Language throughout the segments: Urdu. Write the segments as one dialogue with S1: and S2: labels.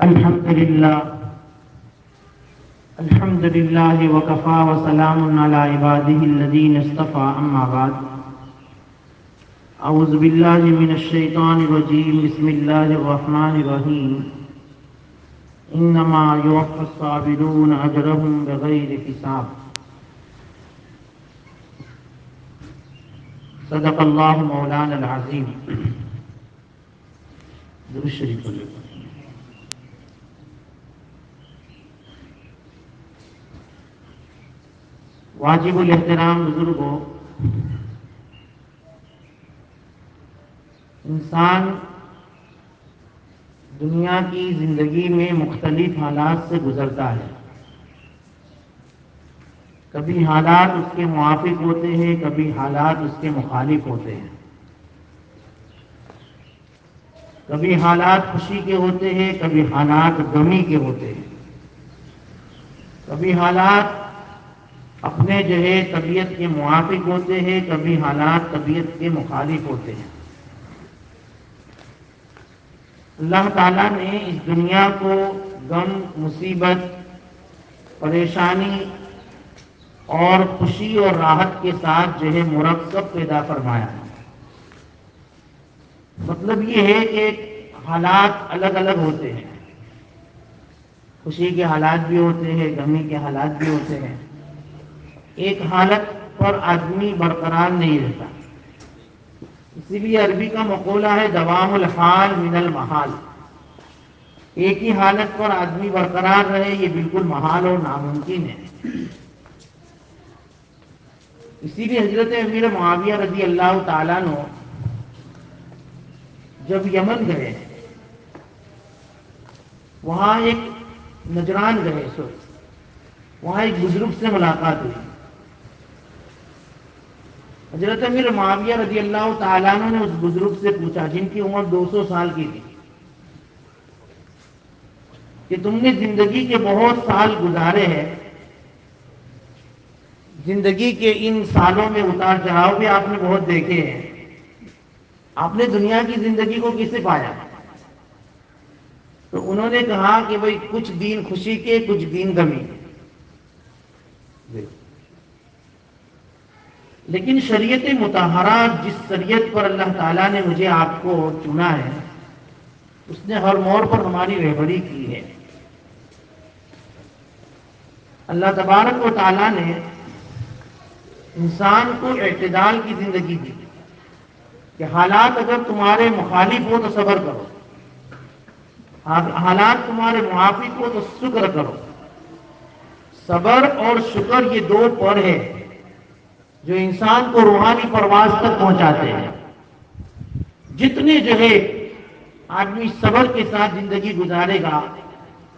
S1: الحمد لله وكفى وسلام على عباده الذين اصطفى أما بعد أعوذ بالله من الشيطان الرجيم بسم الله الرحمن الرحيم إنما يوفى الصابرون أجرهم بغير حساب صدق الله مولانا العظيم. درود شریف پڑھیں. واجب الاحترام بزرگوں، انسان دنیا کی زندگی میں مختلف حالات سے گزرتا ہے. کبھی حالات اس کے موافق ہوتے ہیں، کبھی حالات اس کے مخالف ہوتے ہیں. کبھی حالات خوشی کے ہوتے ہیں، کبھی حالات غمی کے ہوتے ہیں. کبھی حالات اپنے طبیعت کے موافق ہوتے ہیں، کبھی حالات طبیعت کے مخالف ہوتے ہیں. اللہ تعالیٰ نے اس دنیا کو غم، مصیبت، پریشانی اور خوشی اور راحت کے ساتھ مرکب پیدا فرمایا ہے. مطلب یہ ہے کہ حالات الگ الگ ہوتے ہیں. خوشی کے حالات بھی ہوتے ہیں، غمی کے حالات بھی ہوتے ہیں. ایک حالت پر آدمی برقرار نہیں رہتا. اسی لیے عربی کا مقولہ ہے دوام الحال من المحال. ایک ہی حالت پر آدمی برقرار رہے یہ بالکل محال اور ناممکن ہے. اسی لیے حضرت امیر معاویہ رضی اللہ تعالیٰ عنہ جب یمن گئے، وہاں ایک نجران گئے، وہاں ایک بزرگ سے ملاقات ہوئی. حضرت امیر معاویہ رضی اللہ تعالیٰ عنہ نے اس بزرگ سے پوچھا، جن کی عمر 200 سال کی تھی، کہ تم نے زندگی کے بہت سال گزارے ہیں، زندگی کے ان سالوں میں اتار چڑھاؤ بھی آپ نے بہت دیکھے ہیں، آپ نے دنیا کی زندگی کو کیسے پایا؟ تو انہوں نے کہا کہ بھئی کچھ دن خوشی کے، کچھ دن غمی کے. لیکن شریعت مطہرہ، جس شریعت پر اللہ تعالیٰ نے مجھے آپ کو چنا ہے، اس نے ہر موڑ پر ہماری رہبری کی ہے. اللہ تبارک و تعالیٰ نے انسان کو اعتدال کی زندگی دی کہ حالات اگر تمہارے مخالف ہو تو صبر کرو، حالات تمہارے موافق ہو تو شکر کرو. صبر اور شکر یہ دو پر ہے جو انسان کو روحانی پرواز تک پہنچاتے ہیں. جتنے آدمی صبر کے ساتھ زندگی گزارے گا،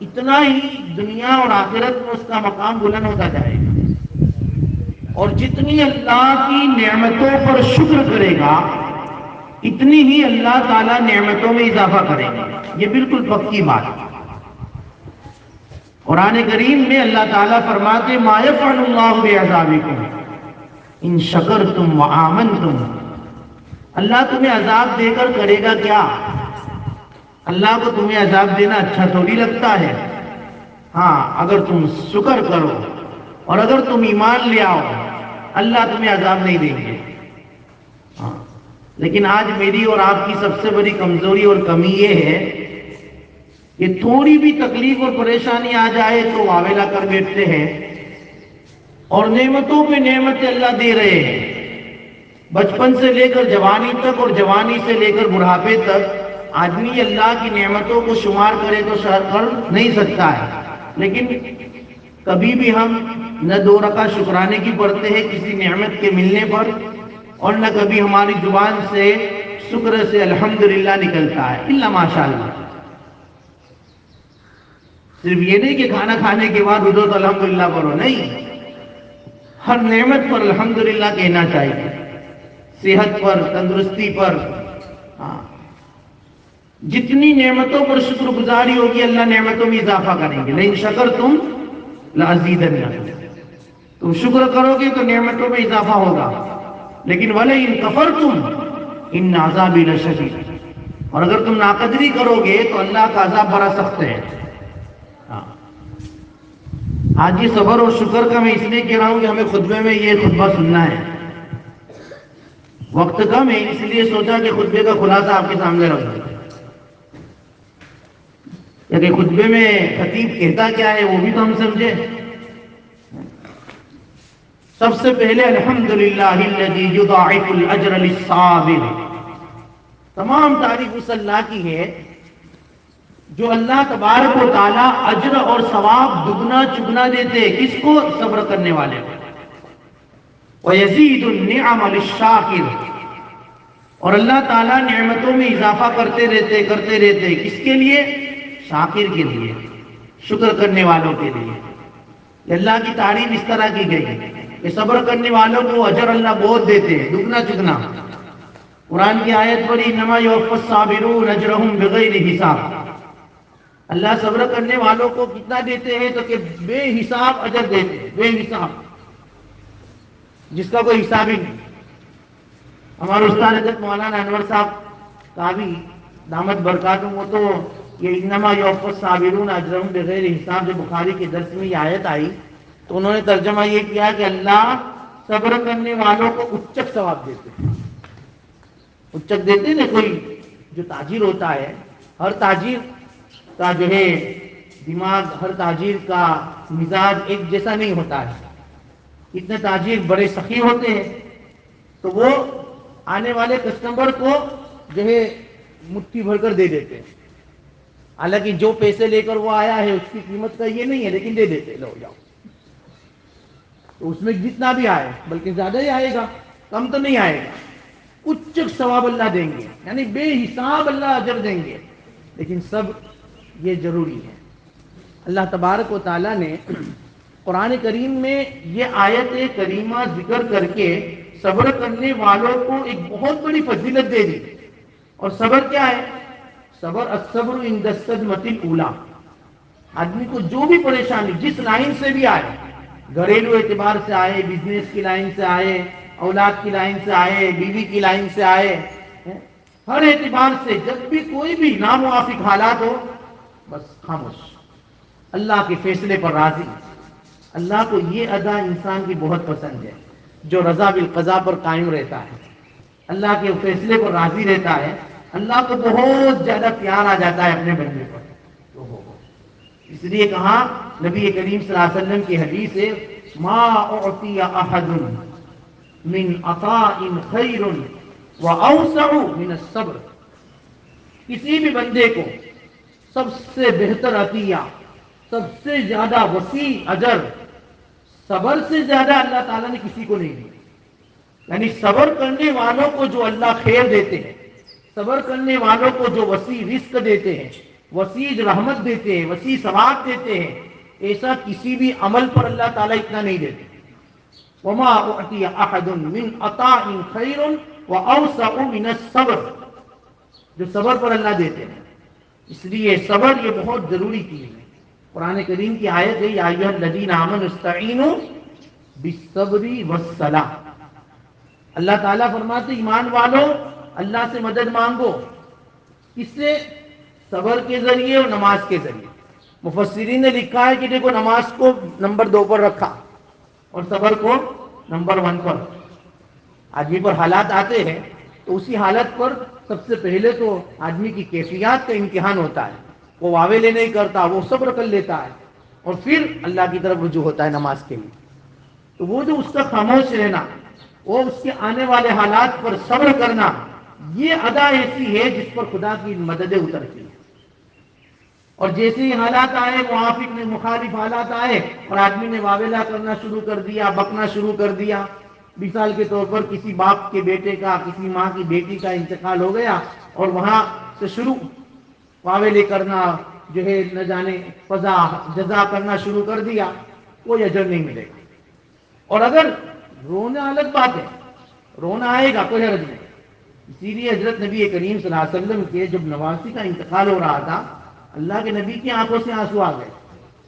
S1: اتنا ہی دنیا اور آخرت میں اس کا مقام بلند ہوتا جائے گا. اور جتنی اللہ کی نعمتوں پر شکر کرے گا، اتنی ہی اللہ تعالیٰ نعمتوں میں اضافہ کرے گا. یہ بالکل پکی بات ہے. قرآن کریم میں اللہ تعالیٰ فرماتے ما یفعل اللہ بعذابکم ان شکرتم وآمنتم. اللہ تمہیں عذاب دے کر کرے گا کیا؟ اللہ کو تمہیں عذاب دینا اچھا تھوڑی لگتا ہے. ہاں، اگر تم شکر کرو اور اگر تم ایمان لے آؤ، اللہ تمہیں عذاب نہیں دیں گے. ہاں، لیکن آج میری اور آپ کی سب سے بڑی کمزوری اور کمی یہ ہے کہ تھوڑی بھی تکلیف اور پریشانی آ جائے تو واویلا کر بیٹھتے ہیں، اور نعمتوں پہ نعمتیں اللہ دے رہے ہیں. بچپن سے لے کر جوانی تک اور جوانی سے لے کر بڑھاپے تک آدمی اللہ کی نعمتوں کو شمار کرے تو کر نہیں سکتا ہے. لیکن کبھی بھی ہم نہ 2 رکعت شکرانے کی پڑھتے ہیں کسی نعمت کے ملنے پر، اور نہ کبھی ہماری زبان سے شکر سے الحمدللہ نکلتا ہے الا ماشاءاللہ. صرف یہ نہیں کہ کھانا کھانے کے بعد اٹھو تو الحمدللہ پڑھو، نہیں، ہر نعمت پر الحمدللہ کہنا چاہیے. صحت پر، تندرستی پر، جتنی نعمتوں پر شکر گزاری ہوگی اللہ نعمتوں میں اضافہ کریں گے. لیکن شکرتم لازیدنکم، تم شکر کرو گے تو نعمتوں میں اضافہ ہوگا. لیکن وَلَئِن كَفَرْتُمْ إِنَّ عَذَابِي لَشَدِيدٌ، اور اگر تم ناقدری کرو گے تو اللہ کا عذاب بڑا سخت ہے۔ آج یہ صبر اور شکر کا میں اس لیے کہہ رہا ہوں کہ ہمیں خطبے میں یہ خطبہ سننا ہے، وقت کم ہے، اس لیے سوچا کہ خطبے کا خلاصہ آپ کے سامنے رکھ دوں، کہ خطبے میں خطیب کہتا کیا ہے وہ بھی تو ہم سمجھے۔ سب سے پہلے الحمدللہ الذی یضاعف الاجر للصابر، تمام تعریف اس اللہ کی ہے جو اللہ تبارک و تعالیٰ اجر اور ثواب دگنا چگنا دیتے کس کو؟ صبر کرنے والے کو۔ وَيَزِيدُ النِّعَمَ لِلشَّاكِرِ، اور اللہ تعالیٰ نعمتوں میں اضافہ کرتے رہتے کس کے لیے؟ شاکر کے لیے، شکر کرنے والوں کے لیے۔ اللہ کی تعریف اس طرح کی گئی کہ صبر کرنے والوں کو اجر اللہ بہت دیتے ہیں، دگنا چگنا۔ قرآن کی آیت پڑھی انما یوفی الصابرون اجرہم بغیر حساب، اللہ صبر کرنے والوں کو کتنا دیتے ہیں؟ تو کہ بے حساب اجر دیتے ہیں، بے حساب، جس کا کوئی حساب ہی نہیں۔ ہمارے استاد حضرت مولانا انور صاحب قاضی دامت برکاتہم، وہ تو یہ انما یوفی الصابرون اجرہم بغیر حساب، جو بخاری کے درس میں یہ آیت آئی تو انہوں نے ترجمہ یہ کیا کہ اللہ صبر کرنے والوں کو اچک ثواب دیتے ہیں۔ اچک دیتے نا، کوئی جو تاجر ہوتا ہے، ہر تاجر کا جو ہے دماغ، ہر تاجر کا مزاج ایک جیسا نہیں ہوتا ہے۔ کتنے تاجر بڑے سخی ہوتے ہیں تو وہ آنے والے کسٹمر کو جو ہے مٹھی بھر کر دے دیتے ہیں، حالانکہ جو پیسے لے کر وہ آیا ہے اس کی قیمت کا یہ نہیں ہے، لیکن دے دیتے، لو جاؤ، تو اس میں جتنا بھی آئے بلکہ زیادہ ہی آئے گا، کم تو نہیں آئے گا۔ اچک ثواب اللہ دیں گے، یعنی بے حساب اللہ اجر دیں گے، لیکن سب یہ ضروری ہے۔ اللہ تبارک و تعالیٰ نے قرآن کریم میں یہ آیت کریمہ ذکر کر کے صبر کرنے والوں کو ایک بہت بڑی فضیلت دے دی۔ اور صبر کیا ہے؟ صبر الصبر عند الصدمۃ الاولیٰ، آدمی کو جو بھی پریشانی جس لائن سے بھی آئے، گھریلو اعتبار سے آئے، بزنس کی لائن سے آئے، اولاد کی لائن سے آئے، بیوی کی لائن سے آئے، ہر اعتبار سے جب بھی کوئی بھی ناموافق حالات ہو، بس خاموش، اللہ کے فیصلے پر راضی۔ اللہ کو یہ ادا انسان کی بہت پسند ہے، جو رضا بالقضاء پر قائم رہتا ہے، اللہ کے فیصلے پر راضی رہتا ہے، اللہ کو بہت زیادہ پیار آ جاتا ہے اپنے بندے پر۔ اس لیے کہا نبی کریم صلی اللہ علیہ وسلم کی حدیث ہے ما اعطی احد من عطاء خیر واوسع من الصبر، کسی بھی بندے کو سب سے بہتر عطیہ، سب سے زیادہ وسیع اجر صبر سے زیادہ اللہ تعالیٰ نے کسی کو نہیں دیا۔ یعنی صبر کرنے والوں کو جو اللہ خیر دیتے ہیں، صبر کرنے والوں کو جو وسیع رزق دیتے ہیں، وسیع رحمت دیتے ہیں، وسیع ثواب دیتے ہیں، ایسا کسی بھی عمل پر اللہ تعالیٰ اتنا نہیں دیتے۔ وما اعطی احد من عطاء خیر واوسع من الصبر، جو صبر پر اللہ دیتے ہیں، اس لیے صبر یہ بہت ضروری چیز ہے۔ قرآن کریم کی آیت ہے یا ایھا الذین آمنوا استعینوا بالصبر والصلاۃ، اللہ تعالیٰ فرماتے ایمان والو اللہ سے مدد مانگو، کس سے؟ صبر کے ذریعے اور نماز کے ذریعے۔ مفسرین نے لکھا ہے کہ دیکھو نماز کو نمبر 2 پر رکھا اور صبر کو نمبر 1 پر۔ آدمی پر حالات آتے ہیں تو اسی حالت پر سب سے پہلے تو آدمی کی کیفیات کا امتحان ہوتا ہے، وہ واویلے نہیں کرتا، وہ صبر کر لیتا ہے، اور پھر اللہ کی طرف رجوع ہوتا ہے نماز کے لیے۔ تو وہ جو اس کا خاموش رہنا، وہ اس کے آنے والے حالات پر صبر کرنا، یہ ادا ایسی ہے جس پر خدا کی مددیں اترتی ہیں۔ اور جیسے ہی حالات آئے، موافق میں مخالف حالات آئے اور آدمی نے واویلا کرنا شروع کر دیا، بکنا شروع کر دیا، مثال کے طور پر کسی باپ کے بیٹے کا، کسی ماں کی بیٹی کا انتقال ہو گیا اور وہاں سے شروع واویلے کرنا، جو ہے نہ جانے فضا جزا کرنا شروع کر دیا، کوئی اجر نہیں ملے گا۔ اور اگر رونا الگ بات ہے، رونا آئے گا، کوئی حرج نہیں۔ اسی لیے حضرت نبی کریم صلی اللہ علیہ وسلم کے جب نواسی کا انتقال ہو رہا تھا، اللہ کے نبی کی آنکھوں سے آنسو آ گئے۔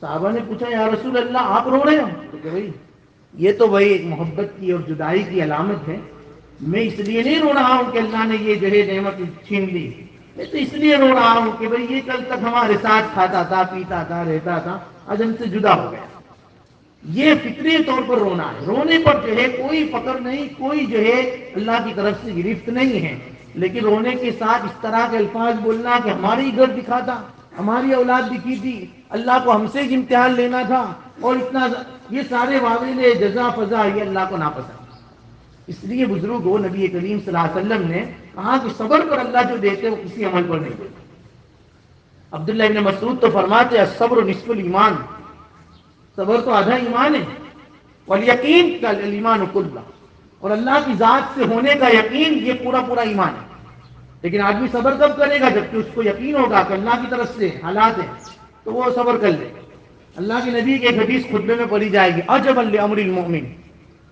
S1: صحابہ نے پوچھا یا رسول اللہ آپ رو رہے ہو؟ تو کہ بھائی یہ تو بھائی ایک محبت کی اور جدائی کی علامت ہے، میں اس لیے نہیں رو رہا ہوں کہ اللہ نے یہ جو ہے نعمت چھین لی، میں تو اس لیے رو رہا ہوں کہ بھئی یہ کل تک ہمارے ساتھ کھاتا تھا، پیتا تھا، رہتا تھا، آج ہم سے جدا ہو گیا۔ یہ فطری طور پر رونا ہے۔ رونے پر جو ہے کوئی فخر نہیں، کوئی جو ہے اللہ کی طرف سے گرفت نہیں ہے، لیکن رونے کے ساتھ اس طرح کے الفاظ بولنا کہ ہماری گھر دکھا تھا، ہماری اولاد دکھی تھی، اللہ کو ہم سے ایک امتحان لینا تھا، اور اتنا، یہ سارے واویلے جزا فضا یہ اللہ کو ناپسند۔ اس لیے بزرگوں، نبی کریم صلی اللہ علیہ وسلم نے کہا کہ صبر پر اللہ جو دیتے وہ کسی عمل پر نہیں دیتے۔ عبداللہ ابن مسعود تو فرماتے ہیں الصبر نصف الایمان، صبر تو آدھا ایمان ہے، والیقین کالایمان کلہ، اور اللہ کی ذات سے ہونے کا یقین یہ پورا پورا ایمان ہے۔ لیکن آدمی صبر کب کرے گا؟ جبکہ اس کو یقین ہوگا کہ اللہ کی طرف سے حالات ہیں تو وہ صبر کر لے گا۔ اللہ کے نبی کی ایک حدیث خطبے میں پڑھی جائے گی، عجبا لامر المؤمن،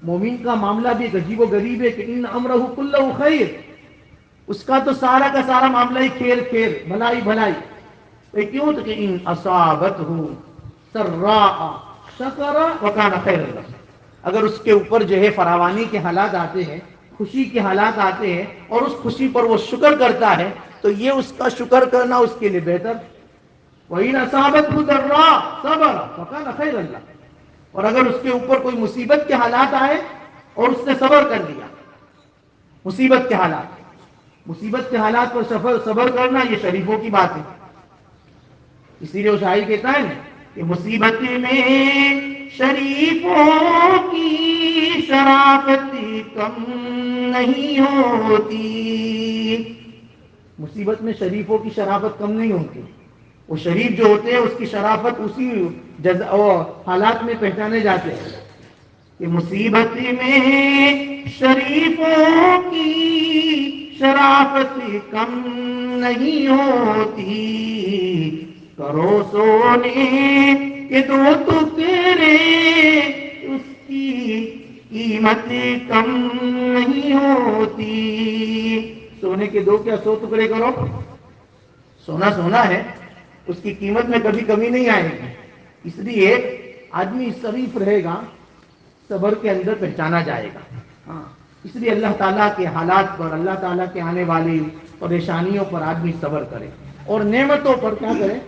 S1: مومن کا معاملہ بھی ایک عجیب و غریب ہے کہ ان امرہ کلہ خیر، اس کا تو سارا کا سارا معاملہ ہی خیر خیر، بھلائی بھلائی۔ کیوں؟ تو کہ ان اصابتہ سراء شکر وکان خیر اللہ، اگر اس کے اوپر جو ہے فراوانی کے حالات آتے ہیں، خوشی کے حالات آتے ہیں، اور اس خوشی پر وہ شکر کرتا ہے تو یہ اس کا شکر کرنا اس کے لیے بہتر۔ وَإِنْ أَصَابَتْهُ ضَرَّاءُ صَبَرَ فَكَانَ خَيْرًا لَهُ، اور اگر اس کے اوپر کوئی مصیبت کے حالات آئے اور اس نے صبر کر لیا، مصیبت کے حالات پر صبر کرنا یہ شریفوں کی بات ہے۔ اسی لیے وہ شاعر کہتا ہے کہ مصیبت میں شریفوں کی شرافت کم نہیں ہوتی، مصیبت میں شریفوں کی شرافت کم نہیں ہوتی۔ وہ شریف جو ہوتے ہیں اس کی شرافت اسی حالات میں پہچانے جاتے ہیں کہ مصیبت میں شریفوں کی شرافت کم نہیں ہوتی، کرو سونے کے دو ٹکڑے اس کی قیمت کم نہیں ہوتی۔ سونے کے دو کیا 100 ٹکڑے کرو، سونا سونا ہے، اس کی قیمت میں کبھی کمی نہیں آئے گی۔ اس لیے آدمی شریف رہے گا، صبر کے اندر پہچانا جائے گا۔ ہاں، اس لیے اللہ تعالیٰ کے حالات پر، اللہ تعالیٰ کے آنے والی پریشانیوں پر آدمی صبر کرے، اور نعمتوں پر کیا کرے؟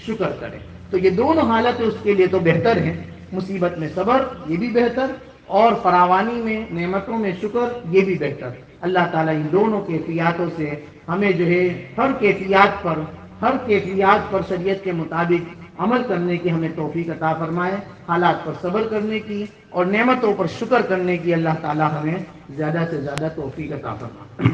S1: شکر کرے۔ تو یہ دونوں حالتیں اس کے لیے تو بہتر ہیں، مصیبت میں صبر یہ بھی بہتر، اور فراوانی میں نعمتوں میں شکر یہ بھی بہتر۔ اللہ تعالیٰ ان دونوں کیفیاتوں سے ہمیں جو ہے ہر کیفیات پر شریعت کے مطابق عمل کرنے کی ہمیں توفیق عطا فرمائے، حالات پر صبر کرنے کی اور نعمتوں پر شکر کرنے کی اللہ تعالیٰ ہمیں زیادہ سے زیادہ توفیق عطا فرمائے۔